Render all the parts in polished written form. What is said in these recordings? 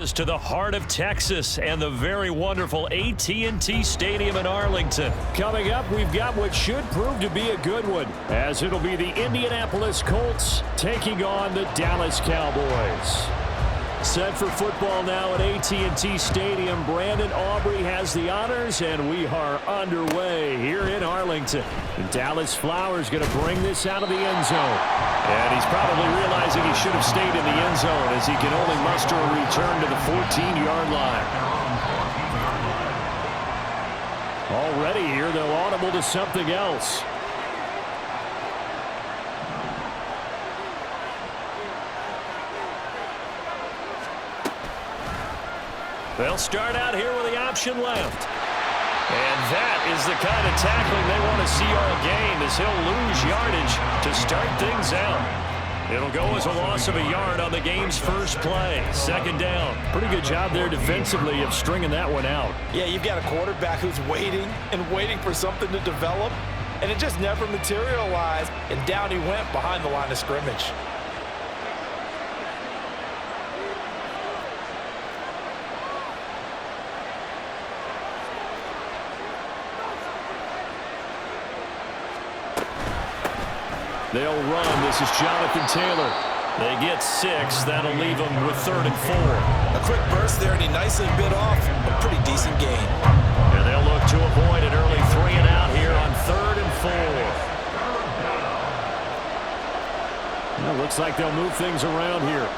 To the heart of Texas and the very wonderful AT&T Stadium in Arlington. Coming up, we've got what should prove to be a good one, as it'll be the Indianapolis Colts taking on the Dallas Cowboys. Set for football now at AT&T Stadium. Brandon Aubrey has the honors, and we are underway here in Arlington. And Dallas Flowers going to bring this out of the end zone. And he's probably realizing he should have stayed in the end zone, as he can only muster a return to the 14-yard line. Already here, they'll audible to something else. They'll start out here with the option left. And that is the kind of tackling they want to see all game, as he'll lose yardage to start things out. It'll go as a loss of a yard on the game's first play. Second down. Pretty good job there defensively of stringing that one out. Yeah, you've got a quarterback who's waiting and waiting for something to develop, and it just never materialized, and down he went behind the line of scrimmage. They'll run. This is Jonathan Taylor. They get 6. That'll leave them with 3rd and 4. A quick burst there, and he nicely bit off a pretty decent gain. And they'll look to avoid an early 3 and out here on 3rd and 4. Well, looks like they'll move things around here.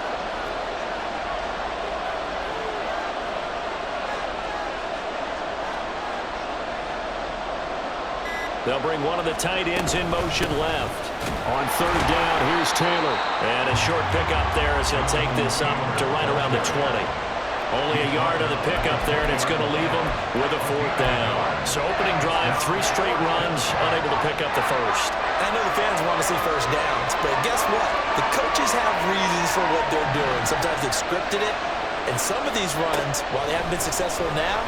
They'll bring one of the tight ends in motion left. On 3rd down, here's Taylor. And a short pickup there as he'll take this up to right around the 20. Only a yard of the pickup there, and it's going to leave him with a 4th down. So opening drive, 3 straight runs, unable to pick up the first. I know the fans want to see first downs, but guess what? The coaches have reasons for what they're doing. Sometimes they've scripted it, and some of these runs, while they haven't been successful now,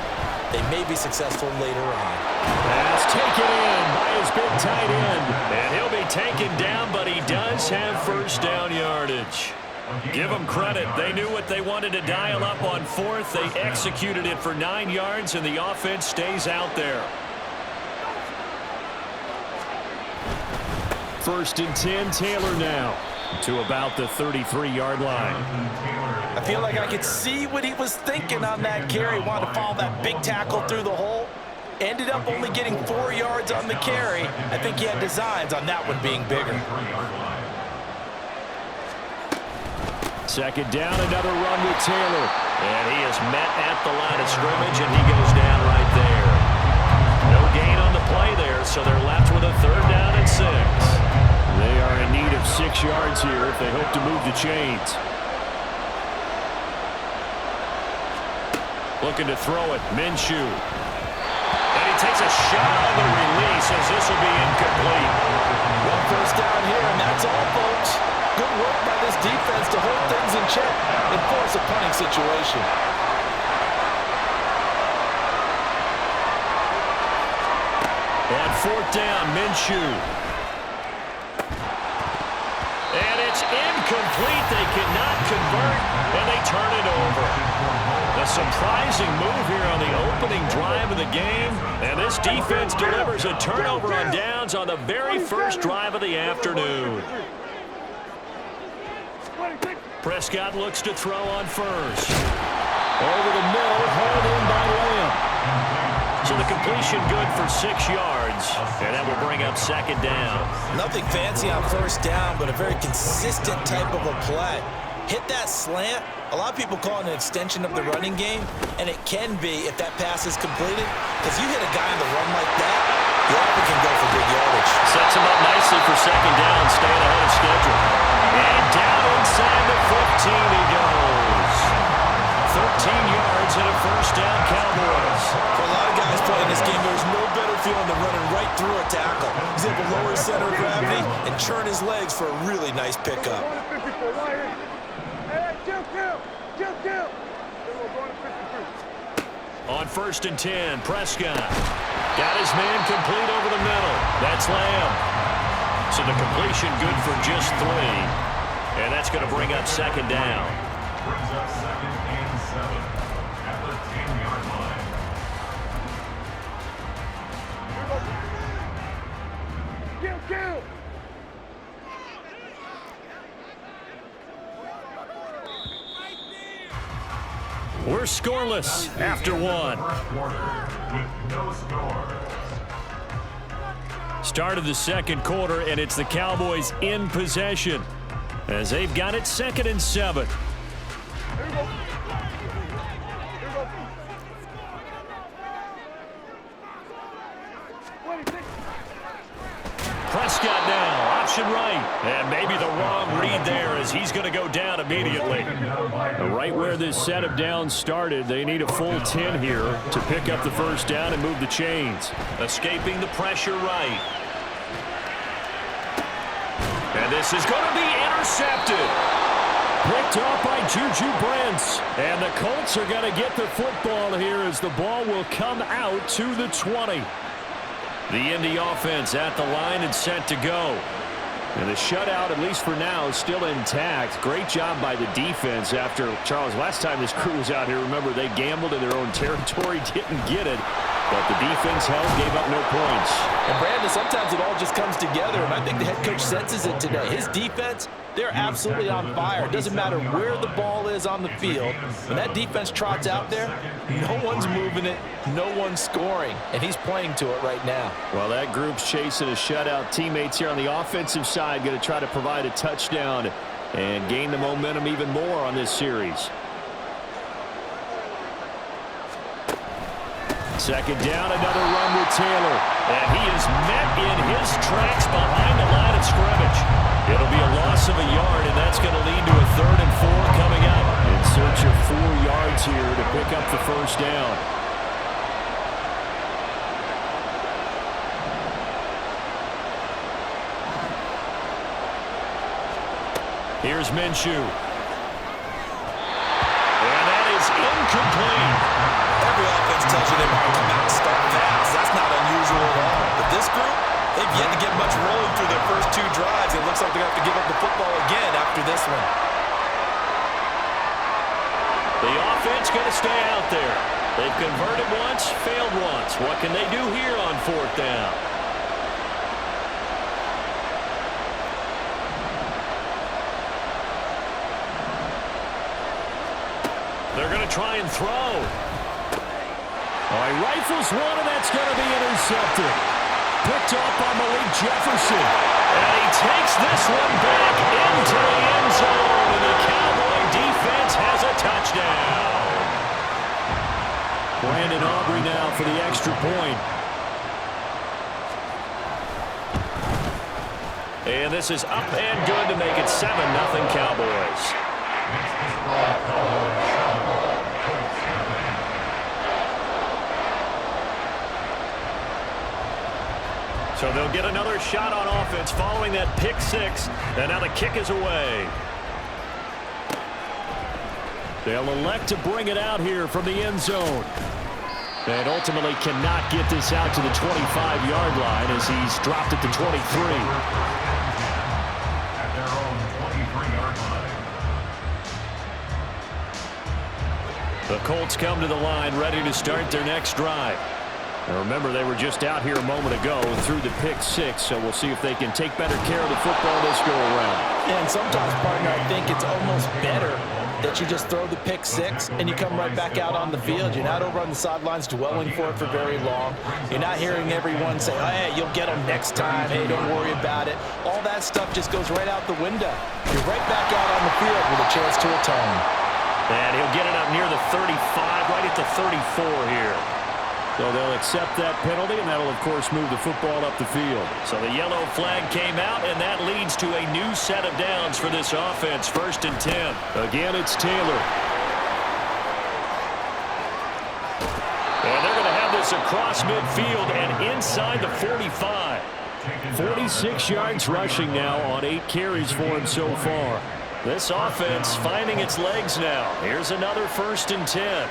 they may be successful later on. That's taken in by his big tight end. And he'll be taken down, but he does have first down yardage. Give them credit. They knew what they wanted to dial up on 4th. They executed it for 9 yards, and the offense stays out there. 1st and 10, Taylor now to about the 33-yard line. I feel like I could see what he was thinking on that carry. Wanted to follow that big tackle through the hole. Ended up only getting 4 yards on the carry. I think he had designs on that one being bigger. 2nd down, another run with Taylor. And he is met at the line of scrimmage, and he goes down right there. No gain on the play there, so they're left with a 3rd down and 6. They are in need of 6 yards here if they hope to move the chains. Looking to throw it, Minshew. And he takes a shot on the release, as this will be incomplete. One first down here, and that's all, folks. Good work by this defense to hold things in check and force a punting situation. On 4th down, Minshew. And it's incomplete. They cannot convert, and they turn it over. A surprising move here on the opening drive of the game, and this defense delivers a turnover on downs on the very first drive of the afternoon. Prescott looks to throw on 1st. Over the middle, hauled in by Lamb. So the completion good for 6 yards, and that will bring up 2nd down. Nothing fancy on 1st down, but a very consistent type of a play. Hit that slant. A lot of people call it an extension of the running game, and it can be if that pass is completed, because you hit a guy on the run like that, you often can go for big yardage. Sets him up nicely for 2nd down, staying ahead of schedule. And down inside the 15 he goes. 13 yards and a 1st down, Cowboys. For a lot of guys playing this game, there's no better feeling than running right through a tackle. He's able to lower his center of gravity and churn his legs for a really nice pickup. On 1st and 10, Prescott got his man complete over the middle. That's Lamb. So the completion good for just 3. And that's going to bring up 2nd down. We're scoreless after one. Start of the second quarter, and it's the Cowboys in possession as they've got it 2nd and 7. Prescott now, option right. And maybe the wrong read there as he's going to go down immediately. Right where this set of downs started, they need a full 10 here to pick up the first down and move the chains. Escaping the pressure right. And this is going to be intercepted. Picked off by Juju Brents. And the Colts are going to get the football here as the ball will come out to the 20. The Indy offense at the line and set to go. And the shutout, at least for now, is still intact. Great job by the defense after, Charles, last time this crew was out here, remember, they gambled in their own territory, didn't get it. But the defense held, gave up no points. And Brandon, sometimes it all just comes together, and I think the head coach senses it today. His defense, they're absolutely on fire. It doesn't matter where the ball is on the field. When that defense trots out there, no one's moving it, no one's scoring, and he's playing to it right now. Well, that group's chasing a shutout. Teammates here on the offensive side going to try to provide a touchdown and gain the momentum even more on this series. Second down, another run with Taylor. And he is met in his tracks behind the line of scrimmage. It'll be a loss of a yard, and that's going to lead to a 3rd and 4 coming up. In search of 4 yards here to pick up the first down. Here's Minshew. And that is incomplete. Every offense tells you they want to come out and start fast. That's not unusual at all. But this group, they've yet to get much rolling through their first 2 drives. It looks like they're going to have to give up the football again after this one. The offense going to stay out there. They've converted once, failed once. What can they do here on 4th down? They're going to try and throw. He rifles one, and that's going to be intercepted. Picked up by Malik Jefferson. And he takes this one back into the end zone. And the Cowboy defense has a touchdown. Brandon Aubrey now for the extra point. And this is up and good to make it 7-0 Cowboys. So they'll get another shot on offense following that pick 6. And now the kick is away. They'll elect to bring it out here from the end zone. And ultimately cannot get this out to the 25-yard line as he's dropped it to 23. At their own 23-yard line. The Colts come to the line ready to start their next drive. Now remember, they were just out here a moment ago through the pick 6, so we'll see if they can take better care of the football this go-around. And sometimes, partner, I think it's almost better that you just throw the pick 6 and you come right back out on the field. You're not over on the sidelines dwelling for it for very long. You're not hearing everyone say, oh, hey, you'll get them next time. Hey, don't worry about it. All that stuff just goes right out the window. You're right back out on the field with a chance to atone. And he'll get it up near the 35, right at the 34 here. So they'll accept that penalty, and that'll, of course, move the football up the field. So the yellow flag came out, and that leads to a new set of downs for this offense, 1st and 10. Again, it's Taylor. And they're going to have this across midfield and inside the 45. 46 yards rushing now on 8 carries for him so far. This offense finding its legs now. Here's another 1st and 10.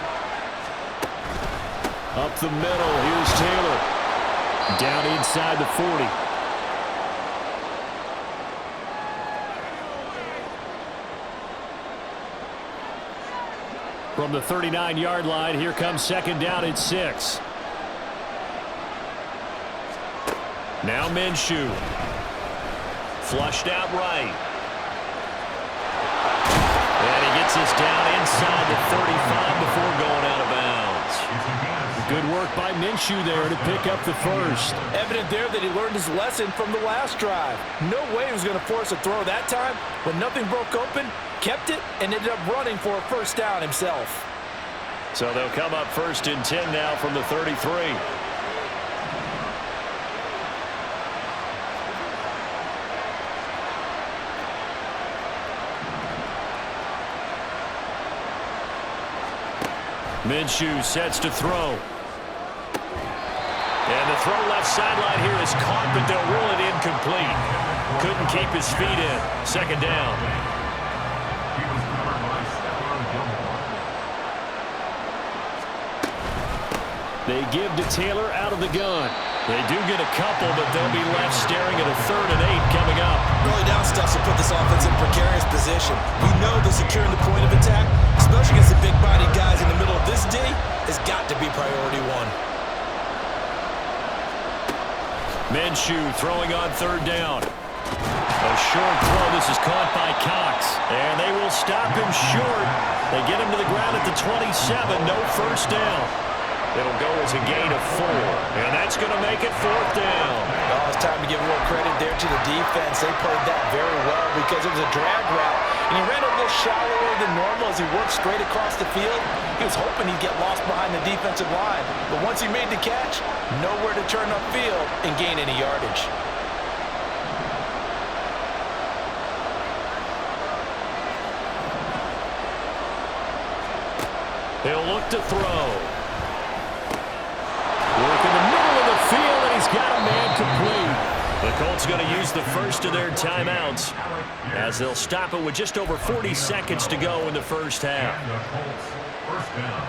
Up the middle, here's Taylor. Down inside the 40. From the 39-yard line, here comes 2nd down at 6. Now Minshew. Flushed out right. And he gets this down inside the 35 before Good work by Minshew there to pick up the first. Evident there that he learned his lesson from the last drive. No way he was going to force a throw that time. When nothing broke open, kept it, and ended up running for a first down himself. So they'll come up 1st and 10 now from the 33. Minshew sets to throw. And the throw left sideline here is caught, but they'll rule it incomplete. Couldn't keep his feet in. 2nd down. He was covered by Stephon Gilmore. They give to Taylor out of the gun. They do get a couple, but they'll be left staring at a 3rd and 8 coming up. Early down stuff to put this offense in precarious position. We know that securing the point of attack, especially against the big-bodied guys in the middle of this D, has got to be priority one. Minshew throwing on 3rd down. A short throw. This is caught by Cox. And they will stop him short. They get him to the ground at the 27. No first down. It'll go as a gain of 4. And that's going to make it 4th down. Oh, it's time to give a little credit there to the defense. They played that very well because it was a drag route. And he ran a little shallower than normal as he worked straight across the field. He was hoping he'd get lost behind the defensive line. But once he made the catch, nowhere to turn upfield and gain any yardage. He'll look to throw. Work in the middle of the field, and he's got a man complete. The Colts going to use the first of their timeouts as they'll stop it with just over 40 seconds to go in the first half. And the Colts, 1st down.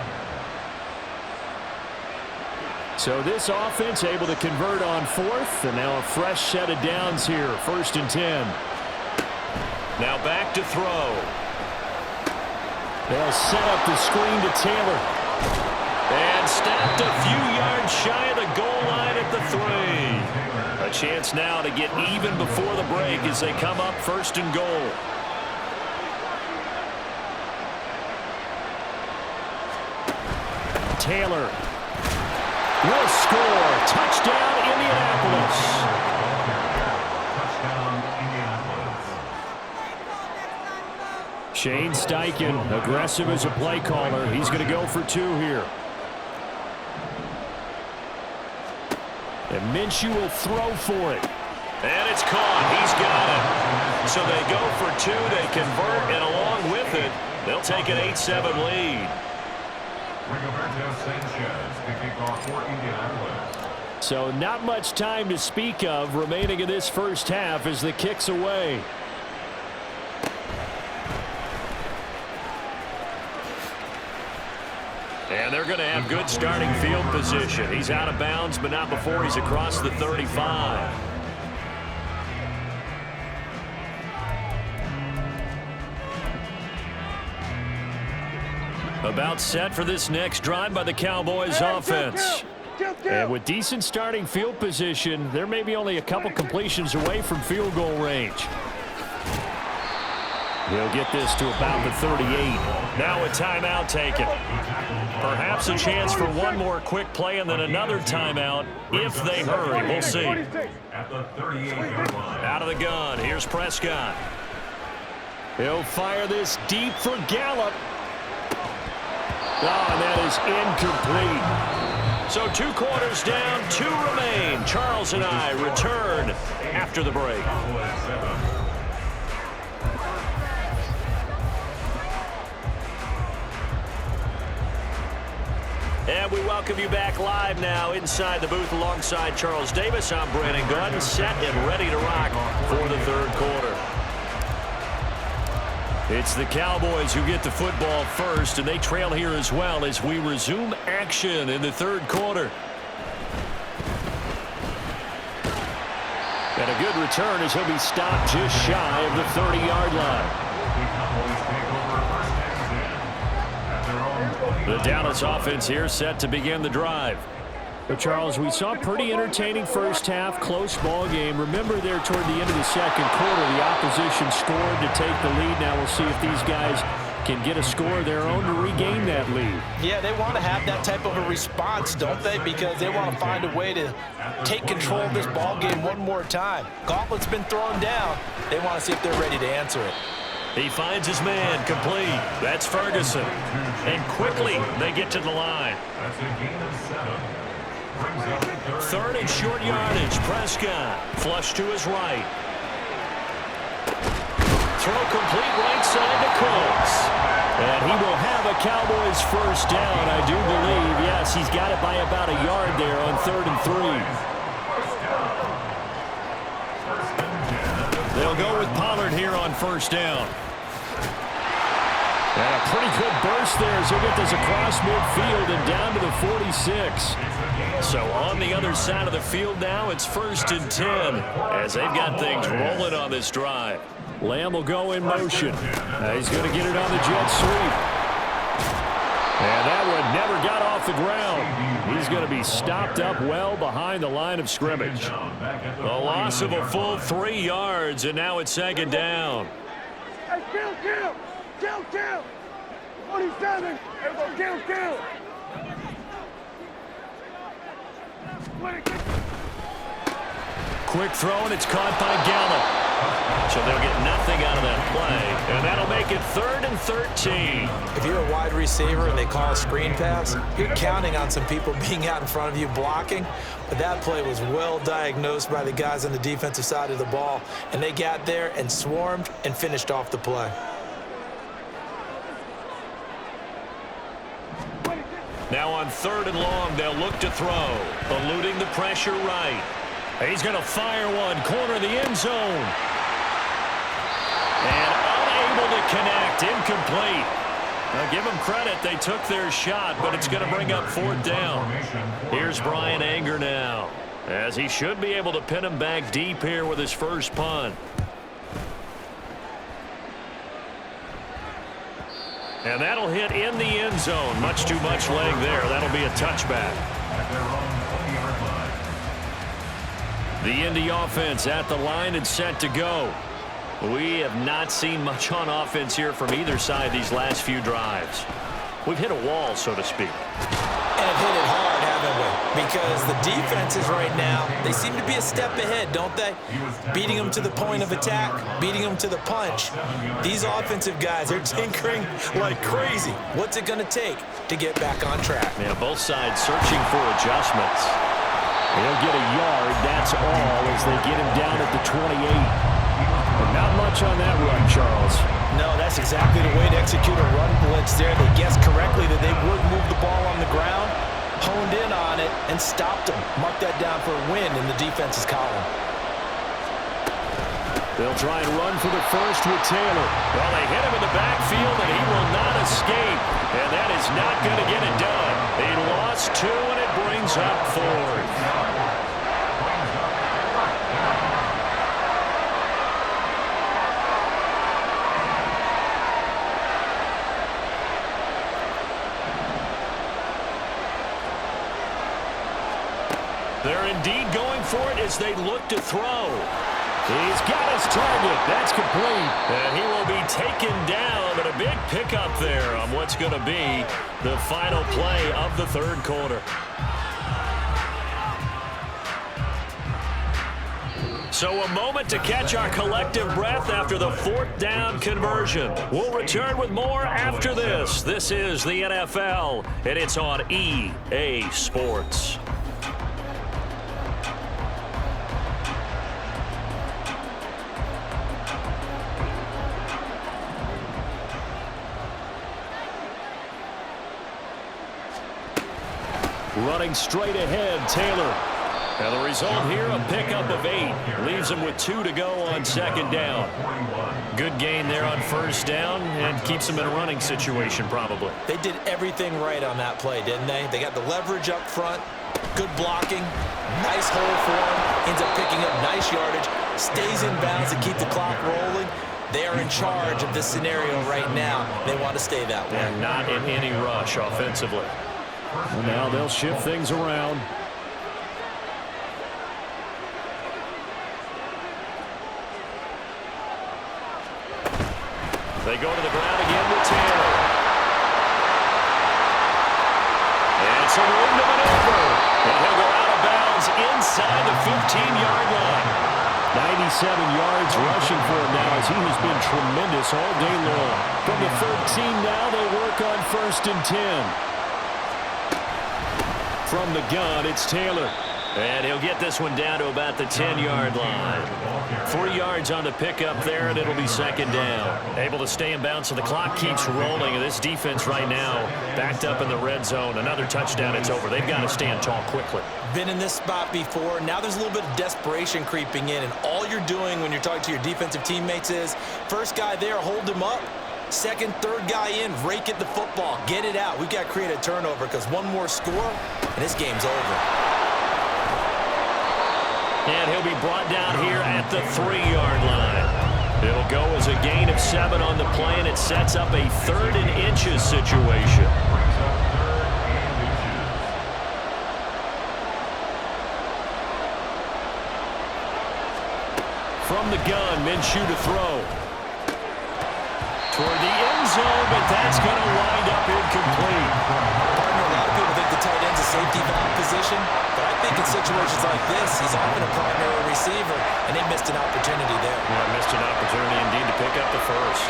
So this offense able to convert on 4th, and now a fresh set of downs here. 1st and 10. Now back to throw. They'll set up the screen to Taylor. And stopped a few yards shy of the goal line at the 3. A chance now to get even before the break as they come up 1st and goal. Taylor will score. Touchdown, Indianapolis. Touchdown, Indianapolis. Shane Steichen, aggressive as a play caller. He's going to go for 2 here. And Minshew will throw for it. And it's caught. He's got it. So they go for 2. They convert, and along with it, they'll take an 8-7 lead. Rigoberto Sanchez to kick off for Indianapolis. So not much time to speak of remaining in this first half as the kick's away. And they're going to have good starting field position. He's out of bounds, but not before he's across the 35. About set for this next drive by the Cowboys offense. And with decent starting field position, there may be only a couple completions away from field goal range. He'll get this to about the 38. Now a timeout taken. Perhaps a chance for one more quick play and then another timeout if they hurry. We'll see. At the 38-yard line. Out of the gun. Here's Prescott. He'll fire this deep for Gallup. Oh, and that is incomplete. So 2 quarters down, 2 remain. Charles and I return after the break. And we welcome you back live now inside the booth alongside Charles Davis. I'm Brandon Gunn, set and ready to rock for the 3rd quarter. It's the Cowboys who get the football first, and they trail here as well as we resume action in the 3rd quarter. And a good return as he'll be stopped just shy of the 30-yard line. The Dallas offense here set to begin the drive. But Charles, we saw a pretty entertaining first half, close ball game. Remember there toward the end of the 2nd quarter, the opposition scored to take the lead. Now we'll see if these guys back and get a score of their own to regain that lead. Yeah, they want to have that type of a response, don't they? Because they want to find a way to take control of this ball game one more time. Gauntlet's been thrown down. They want to see if they're ready to answer it. He finds his man complete. That's Ferguson. And quickly they get to the line. That's a gain of 7. Brings up Third and short yardage. Prescott flush to his right. Throw complete right side to Colts. And he will have a Cowboys first down, I do believe. Yes, he's got it by about a yard there on 3rd and 3. They'll go with Pollard here on first down. And a pretty good burst there as he'll get this across midfield and down to the 46. So on the other side of the field now, it's 1st and 10 as they've got things rolling on this drive. Lamb will go in motion. He's going to get it on the jet sweep. And that one never got off the ground. He's going to be stopped up well behind the line of scrimmage. A loss of a full 3 yards, and now it's 2nd down. Hey, kill! 47! Everybody kill! Quick throw, and it's caught by Gallup. So they'll get nothing out of that play, and that'll make it 3rd and 13. If you're a wide receiver and they call a screen pass, you're counting on some people being out in front of you blocking. But that play was well diagnosed by the guys on the defensive side of the ball, and they got there and swarmed and finished off the play. Now on 3rd and long, they'll look to throw, eluding the pressure right. He's going to fire one, corner of the end zone. And unable to connect, incomplete. Now give them credit, they took their shot, but it's going to bring up 4th down. Here's Brian Anger now, as he should be able to pin him back deep here with his first punt. And that'll hit in the end zone. Much too much leg there. That'll be a touchback. The Indy offense at the line and set to go. We have not seen much on offense here from either side these last few drives. We've hit a wall, so to speak. And have hit it hard, haven't we? Because the defenses right now, they seem to be a step ahead, don't they? Beating them to the point of attack, beating them to the punch. These offensive guys are tinkering like crazy. What's it going to take to get back on track? Yeah, both sides searching for adjustments. He'll get a yard, that's all, as they get him down at the 28. But not much on that run, Charles. No, that's exactly the way to execute a run blitz there. They guessed correctly that they would move the ball on the ground, honed in on it, and stopped them. Mark that down for a win in the defense's column. They'll try and run for the first with Taylor. Well, they hit him in the backfield, and he will not escape. And that is not going to get it done. He lost 2, and it brings up 4th. They're indeed going for it as they look to throw. He's got his target. That's complete. And he will be taken down, but a big pickup there on what's going to be the final play of the 3rd quarter. So a moment to catch our collective breath after the 4th down conversion. We'll return with more after this. This is the NFL, and it's on EA Sports. Running straight ahead, Taylor. And the result here, a pickup of 8. Leaves them with 2 to go on 2nd down. Good gain there on 1st down and keeps them in a running situation probably. They did everything right on that play, didn't they? They got the leverage up front, good blocking, nice hole for him, ends up picking up nice yardage, stays in bounds to keep the clock rolling. They are in charge of this scenario right now. They want to stay that way. And not in any rush offensively. Well, now they'll shift things around. They go to the ground again with Taylor. inside the 15-yard line. 97 yards rushing for him now as he has been tremendous all day long. From the 13 now, they work on 1st and 10. From the gun, it's Taylor. And he'll get this one down to about the 10-yard line. 3 yards on the pickup there, and it'll be 2nd down. Able to stay in bounds, so the clock keeps rolling. And this defense right now backed up in the red zone. Another touchdown, it's over. They've got to stand tall quickly. Been in this spot before. Now there's a little bit of desperation creeping in. And all you're doing when you're talking to your defensive teammates is, first guy there, hold him up. Second, third guy in, rake at the football. Get it out. We've got to create a turnover because one more score, and this game's over. And he'll be brought down here at the 3-yard line. It'll go as a gain of 7 on the play, and it sets up a 3rd and inches situation. From the gun, Minshew to throw. Toward the end zone, but that's going to wind up incomplete. Partner, a lot of people think the tight end's a safety valve position, but I think in situations like this, he's often a partner or receiver, and they missed an opportunity there. Yeah, missed an opportunity indeed to pick up the first.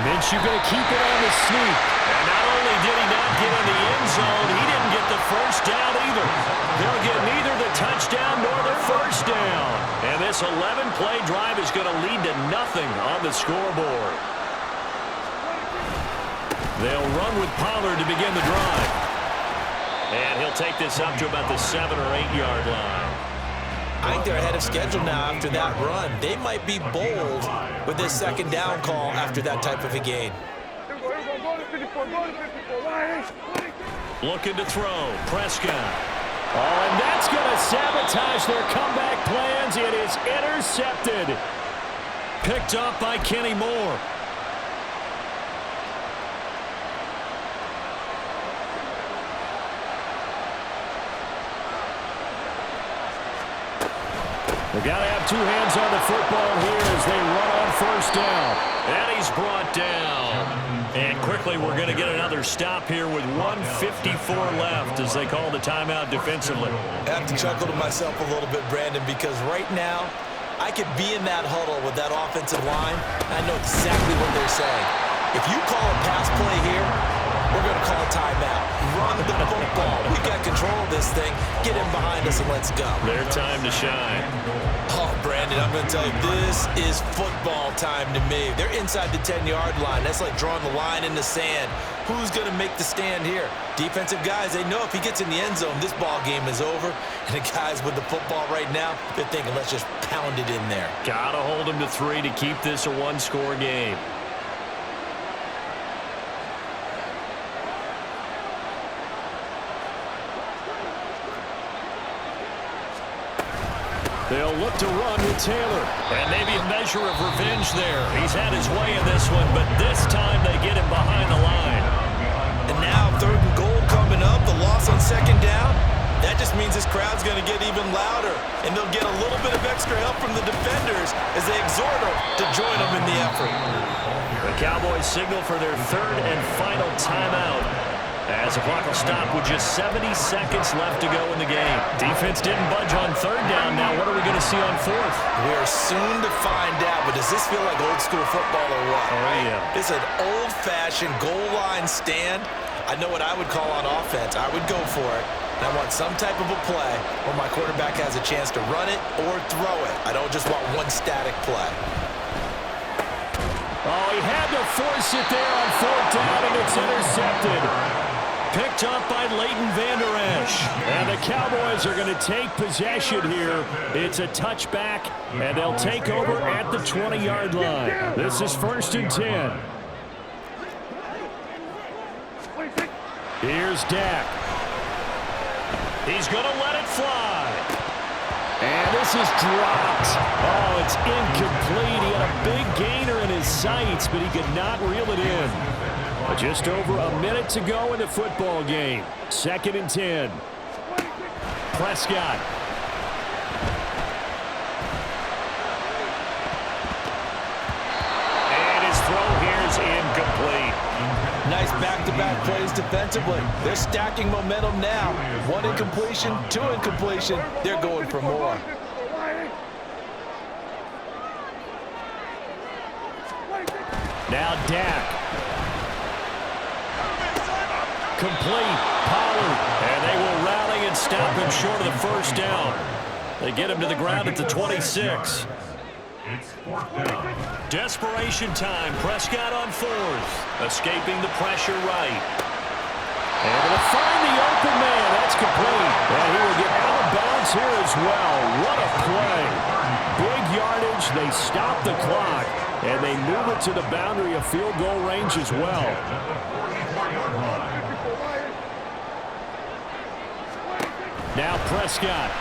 Minshew going to keep it on the sneak. And not only did he not get in the end zone, he didn't get the first down either. They'll get neither the touchdown nor the first down. And this 11-play drive is going to lead to nothing on the scoreboard. They'll run with Pollard to begin the drive. And he'll take this up to about the 7- or 8-yard line. I think they're ahead of schedule now after that run. They might be bold with this 2nd down call after that type of a gain. Looking to throw. Prescott. Oh, and that's going to sabotage their comeback plans. It is intercepted. Picked up by Kenny Moore. They've got to have 2 hands on the football here as they run on 1st down. And he's brought down. And quickly we're going to get another stop here with 1:54 left as they call the timeout defensively. I have to chuckle to myself a little bit, Brandon, because right now I could be in that huddle with that offensive line, and I know exactly what they're saying. If you call a pass play here, we're going to call a timeout. Run the football. We've got control of this thing. Get in behind us and let's go. Their time to shine. Oh, Brandon, I'm going to tell you, this is football time to me. They're inside the 10-yard line. That's like drawing the line in the sand. Who's going to make the stand here? Defensive guys, they know if he gets in the end zone, this ball game is over. And the guys with the football right now, they're thinking, let's just pound it in there. Got to hold him to 3 to keep this a 1-score game. They'll look to run with Taylor. And maybe a measure of revenge there. He's had his way in this one, but this time they get him behind the line. And now 3rd and goal coming up. The loss on 2nd down. That just means this crowd's going to get even louder. And they'll get a little bit of extra help from the defenders as they exhort them to join them in the effort. The Cowboys signal for their 3rd and final timeout, as the clock will stop with just 70 seconds left to go in the game. Defense didn't budge on 3rd down. Now what are we going to see on 4th? We're soon to find out, but does this feel like old school football or what? Oh, yeah. It's an old-fashioned goal line stand. I know what I would call on offense. I would go for it. And I want some type of a play where my quarterback has a chance to run it or throw it. I don't just want one static play. Oh, he had to force it there on 4th down, and it's intercepted. Picked up by Leighton Vander Esch. And the Cowboys are going to take possession here. It's a touchback, and they'll take over at the 20-yard line. This is 1st and 10. Here's Dak. He's going to let it fly. And this is dropped. Oh, it's incomplete. He had a big gainer in his sights, but he could not reel it in. Just over a minute to go in the football game. 2nd and 10. Prescott. And his throw here is incomplete. Nice back-to-back plays defensively. They're stacking momentum now. 1 incompletion, 2 incompletion. They're going for more. Now Dak. Complete. Pollard. And they will rally and stop him short of the first down. They get him to the ground at the 26. It's 4th down. Desperation time. Prescott on 4th. Escaping the pressure right. Able to find the open man. That's complete. And he will get out of bounds here as well. What a play. Big yardage. They stop the clock. And they move it to the boundary of field goal range as well. Now Prescott.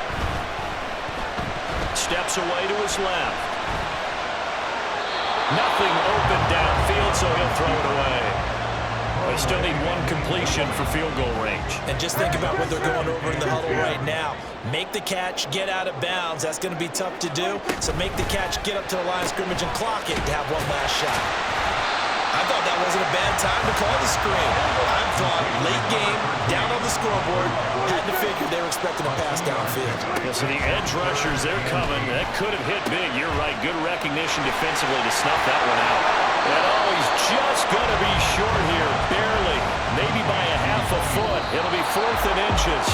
Steps away to his left. Nothing open downfield, so he'll throw it away. They still need 1 completion for field goal range. And just think about what they're going over in the huddle right now. Make the catch, get out of bounds. That's going to be tough to do. So make the catch, get up to the line of scrimmage, and clock it to have 1 last shot. I thought that wasn't a bad time to call the screen. I thought late game, down on the scoreboard, had to figure they were expecting a pass downfield. Yeah, so the edge rushers, they're coming. That could have hit big. You're right. Good recognition defensively to snuff that one out. And oh, he's just going to be short here. Barely. Maybe by a half a foot. It'll be 4th and inches.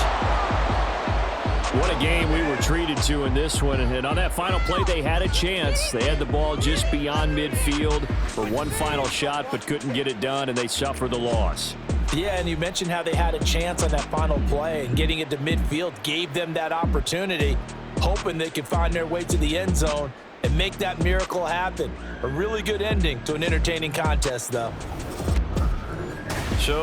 What a game we were treated to in this one. And on that final play, they had a chance. They had the ball just beyond midfield for 1 final shot, but couldn't get it done, and they suffered the loss. Yeah, and you mentioned how they had a chance on that final play, and getting it to midfield gave them that opportunity, hoping they could find their way to the end zone and make that miracle happen. A really good ending to an entertaining contest, though. So